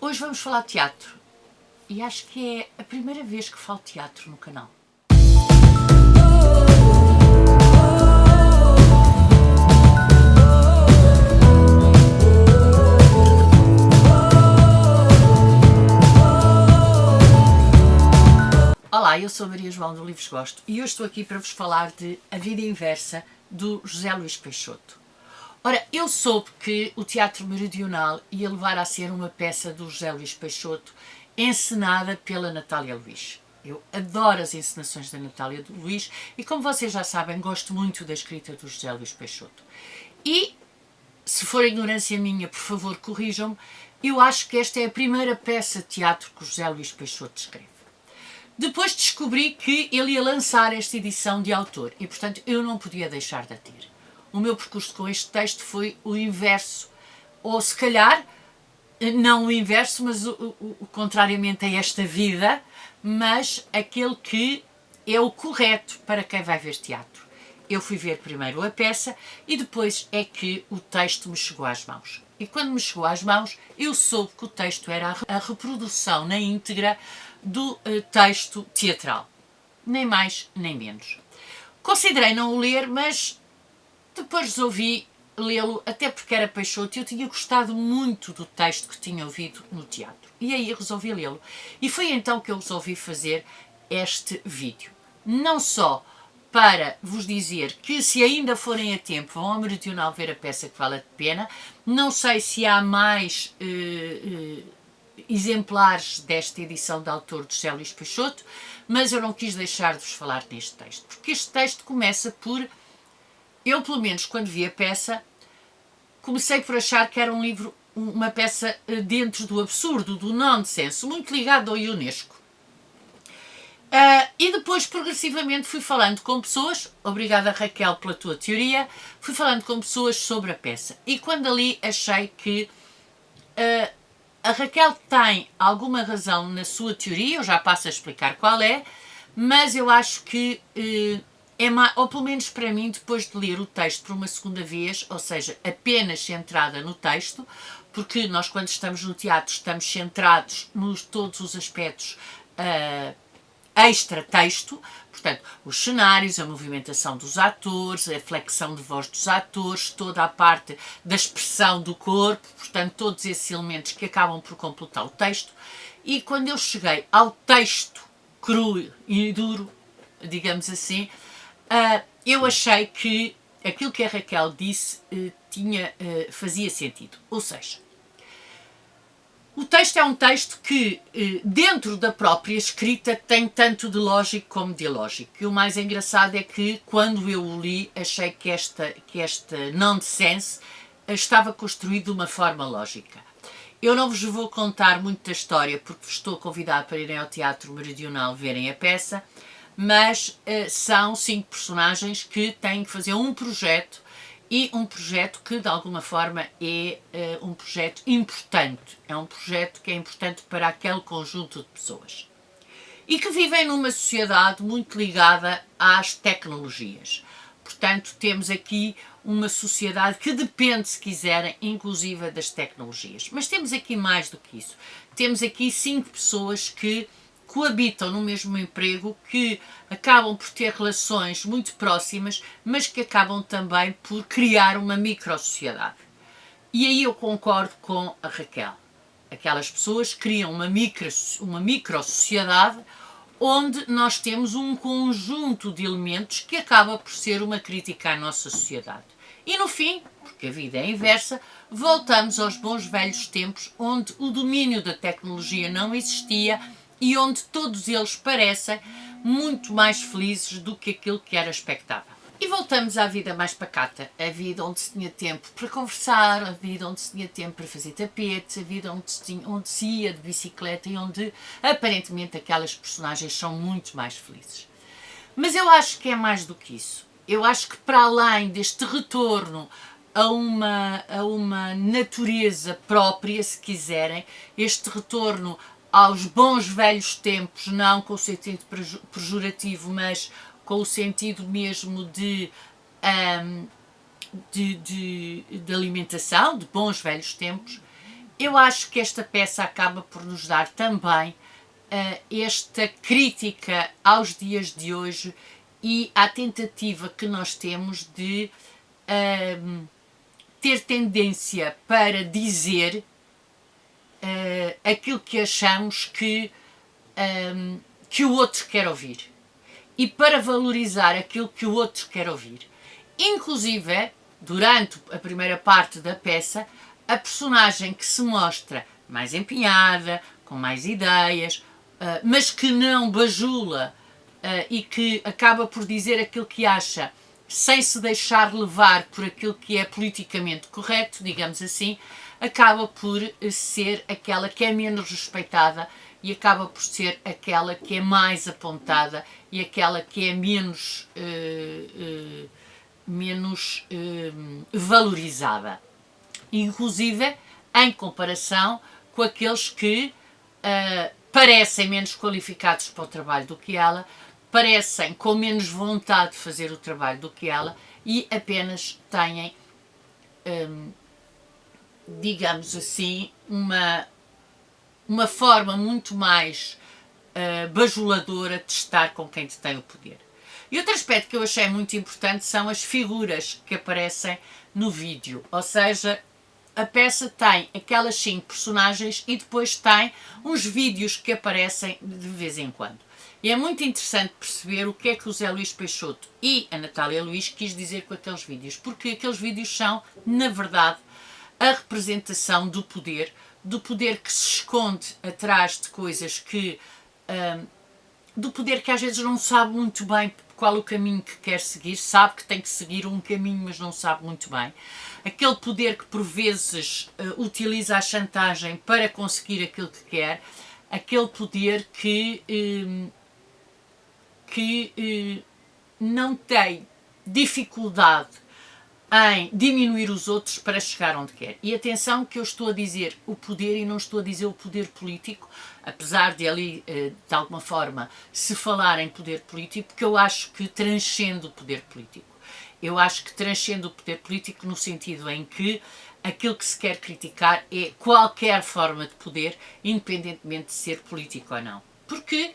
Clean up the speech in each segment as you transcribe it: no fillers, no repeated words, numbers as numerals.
Hoje vamos falar de teatro e acho que é a primeira vez que falo teatro no canal. Olá, eu sou a Maria João do Livros Gosto e hoje estou aqui para vos falar de A Vida Inversa, do José Luís Peixoto. Ora, eu soube que o Teatro Meridional ia levar a ser uma peça do José Luís Peixoto, encenada pela Natália Luís. Eu adoro as encenações da Natália Luís e, como vocês já sabem, gosto muito da escrita do José Luís Peixoto. E, se for ignorância minha, por favor, corrijam-me, eu acho que esta é a primeira peça de teatro que o José Luís Peixoto escreve. Depois descobri que ele ia lançar esta edição de autor e, portanto, eu não podia deixar de a ter. O meu percurso com este texto foi o inverso, ou se calhar, não o inverso, mas o contrariamente a esta vida, mas aquele que é o correto para quem vai ver teatro. Eu fui ver primeiro a peça e depois é que o texto me chegou às mãos. E quando me chegou às mãos, eu soube que o texto era a reprodução na íntegra do texto teatral. Nem mais, nem menos. Considerei não o ler, mas depois resolvi lê-lo, até porque era Peixoto e eu tinha gostado muito do texto que tinha ouvido no teatro. E aí resolvi lê-lo. E foi então que eu resolvi fazer este vídeo. Não só para vos dizer que, se ainda forem a tempo, vão ao Meridional ver a peça, que vale a pena. Não sei se há mais exemplares desta edição de autor de José Luís Peixoto, mas eu não quis deixar de vos falar neste texto, porque este texto começa por... Eu, pelo menos, quando vi a peça, comecei por achar que era um livro, uma peça dentro do absurdo, do nonsense, muito ligado ao Ionesco. E depois, progressivamente, fui falando com pessoas, obrigada Raquel pela tua teoria, fui falando com pessoas sobre a peça. E quando ali achei que a Raquel tem alguma razão na sua teoria, eu já passo a explicar qual é, mas eu acho que é mais, ou pelo menos para mim, depois de ler o texto por uma segunda vez, ou seja, apenas centrada no texto, porque nós quando estamos no teatro estamos centrados nos todos os aspectos extra-texto, portanto, os cenários, a movimentação dos atores, a flexão de voz dos atores, toda a parte da expressão do corpo, portanto, todos esses elementos que acabam por completar o texto. E quando eu cheguei ao texto cru e duro, digamos assim, eu achei que aquilo que a Raquel disse fazia sentido. Ou seja, o texto é um texto que, dentro da própria escrita, tem tanto de lógico como de ilógico. E o mais engraçado é que, quando eu o li, achei que este nonsense estava construído de uma forma lógica. Eu não vos vou contar muito da história, porque vos estou a convidar para irem ao Teatro Meridional verem a peça, mas são 5 personagens que têm que fazer um projeto, e um projeto que de alguma forma é um projeto importante, é um projeto que é importante para aquele conjunto de pessoas e que vivem numa sociedade muito ligada às tecnologias. Portanto, temos aqui uma sociedade que depende, se quiserem, inclusive das tecnologias. Mas temos aqui mais do que isso. Temos aqui 5 pessoas que coabitam no mesmo emprego, que acabam por ter relações muito próximas, mas que acabam também por criar uma micro-sociedade. E aí eu concordo com a Raquel. Aquelas pessoas criam uma micro-sociedade onde nós temos um conjunto de elementos que acaba por ser uma crítica à nossa sociedade. E no fim, porque a vida é inversa, voltamos aos bons velhos tempos onde o domínio da tecnologia não existia e onde todos eles parecem muito mais felizes do que aquilo que era expectável. E voltamos à vida mais pacata, a vida onde se tinha tempo para conversar, a vida onde se tinha tempo para fazer tapetes, a vida onde se ia de bicicleta e onde aparentemente aquelas personagens são muito mais felizes. Mas eu acho que é mais do que isso. Eu acho que, para além deste retorno a uma natureza própria, se quiserem, este retorno aos bons velhos tempos, não com o sentido pejorativo, mas com o sentido mesmo de alimentação, de bons velhos tempos, eu acho que esta peça acaba por nos dar também esta crítica aos dias de hoje e à tentativa que nós temos de ter tendência para dizer aquilo que achamos que o outro quer ouvir e para valorizar aquilo que o outro quer ouvir. Inclusive, durante a primeira parte da peça, a personagem que se mostra mais empenhada, com mais ideias, mas que não bajula e que acaba por dizer aquilo que acha sem se deixar levar por aquilo que é politicamente correto, digamos assim, acaba por ser aquela que é menos respeitada e acaba por ser aquela que é mais apontada e aquela que é menos valorizada. Inclusive em comparação com aqueles que parecem menos qualificados para o trabalho do que ela, parecem com menos vontade de fazer o trabalho do que ela e apenas têm, digamos assim, uma forma muito mais bajuladora de estar com quem detém o poder. E outro aspecto que eu achei muito importante são as figuras que aparecem no vídeo, ou seja, a peça tem aquelas 5 personagens e depois tem uns vídeos que aparecem de vez em quando. E é muito interessante perceber o que é que o Zé Luís Peixoto e a Natália Luís quis dizer com aqueles vídeos, porque aqueles vídeos são, na verdade, a representação do poder que se esconde atrás de coisas que... do poder que às vezes não sabe muito bem qual o caminho que quer seguir, sabe que tem que seguir um caminho, mas não sabe muito bem. Aquele poder que por vezes utiliza a chantagem para conseguir aquilo que quer, aquele poder que não tem dificuldade em diminuir os outros para chegar onde quer. E atenção que eu estou a dizer o poder e não estou a dizer o poder político, apesar de ali, de alguma forma, se falar em poder político, porque eu acho que transcende o poder político. Eu acho que transcende o poder político no sentido em que aquilo que se quer criticar é qualquer forma de poder, independentemente de ser político ou não. Porque,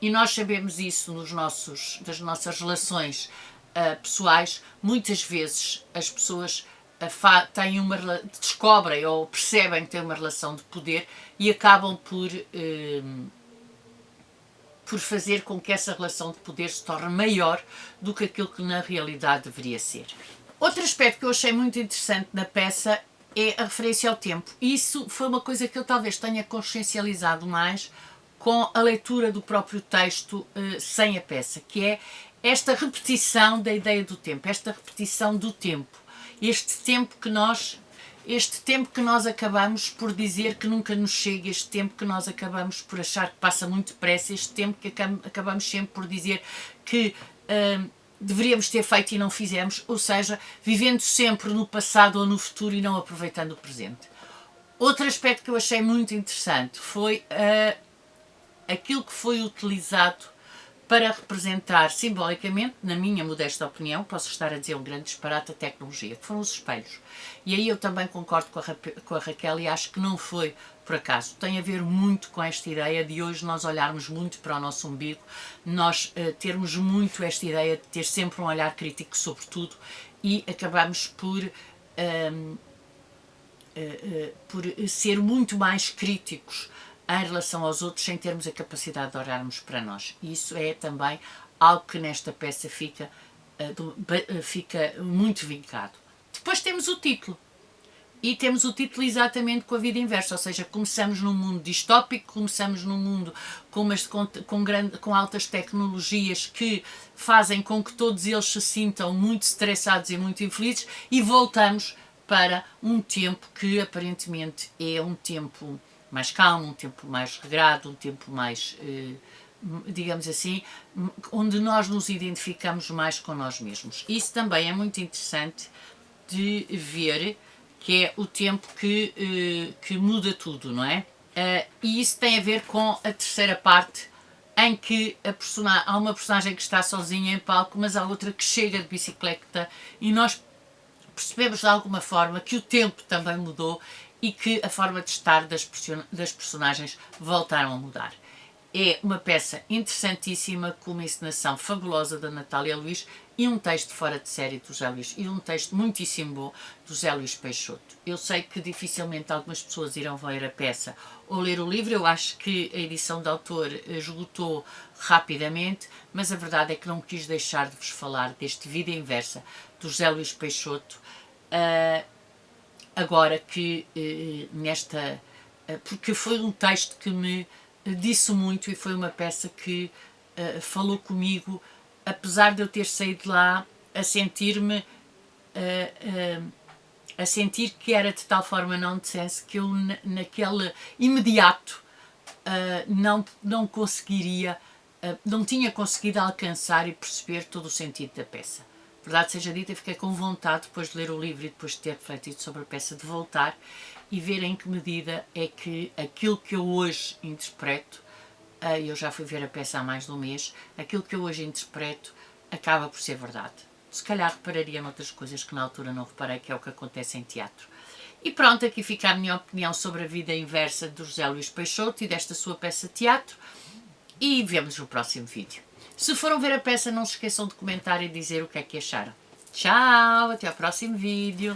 e nós sabemos isso das nossas relações pessoais, muitas vezes as pessoas têm descobrem ou percebem que têm uma relação de poder e acabam por fazer com que essa relação de poder se torne maior do que aquilo que na realidade deveria ser. Outro aspecto que eu achei muito interessante na peça é a referência ao tempo. Isso foi uma coisa que eu talvez tenha consciencializado mais com a leitura do próprio texto sem a peça, que é esta repetição da ideia do tempo, esta repetição do tempo, este tempo que nós acabamos por dizer que nunca nos chega, este tempo que nós acabamos por achar que passa muito depressa, este tempo que acabamos sempre por dizer que deveríamos ter feito e não fizemos, ou seja, vivendo sempre no passado ou no futuro e não aproveitando o presente. Outro aspecto que eu achei muito interessante foi aquilo que foi utilizado para representar simbolicamente, na minha modesta opinião, posso estar a dizer um grande disparate, a tecnologia, que foram os espelhos. E aí eu também concordo com a Raquel e acho que não foi por acaso. Tem a ver muito com esta ideia de hoje nós olharmos muito para o nosso umbigo, nós termos muito esta ideia de ter sempre um olhar crítico sobre tudo e acabamos por ser muito mais críticos em relação aos outros sem termos a capacidade de olharmos para nós. E isso é também algo que nesta peça fica muito vincado. Depois temos o título. E temos o título exatamente com a vida inversa, ou seja, começamos num mundo distópico, começamos num mundo com altas tecnologias que fazem com que todos eles se sintam muito estressados e muito infelizes e voltamos para um tempo que aparentemente é um tempo mais calmo, um tempo mais regrado, um tempo mais, digamos assim, onde nós nos identificamos mais com nós mesmos. Isso também é muito interessante de ver, que é o tempo que muda tudo, não é? E isso tem a ver com a terceira parte, em que há uma personagem que está sozinha em palco, mas há outra que chega de bicicleta e nós percebemos de alguma forma que o tempo também mudou e que a forma de estar das personagens voltaram a mudar. É uma peça interessantíssima, com uma encenação fabulosa da Natália Luís e um texto fora de série do José Luís, e um texto muitíssimo bom do José Luís Peixoto. Eu sei que dificilmente algumas pessoas irão ver a peça ou ler o livro, eu acho que a edição de autor esgotou rapidamente, mas a verdade é que não quis deixar de vos falar deste Vida Inversa do José Luís Peixoto, agora que porque foi um texto que me disse muito e foi uma peça que falou comigo, apesar de eu ter saído de lá a sentir-me a sentir que era de tal forma nonsense que eu naquele imediato não conseguiria, não tinha conseguido alcançar e perceber todo o sentido da peça. Verdade seja dita, fiquei com vontade, depois de ler o livro e depois de ter refletido sobre a peça, de voltar e ver em que medida é que aquilo que eu hoje interpreto, eu já fui ver a peça há mais de um mês, aquilo que eu hoje interpreto acaba por ser verdade. Se calhar repararia noutras coisas que na altura não reparei, que é o que acontece em teatro. E pronto, aqui fica a minha opinião sobre a vida inversa do José Luís Peixoto e desta sua peça de teatro, e vemos no próximo vídeo. Se foram ver a peça, não se esqueçam de comentar e dizer o que é que acharam. Tchau, até ao próximo vídeo.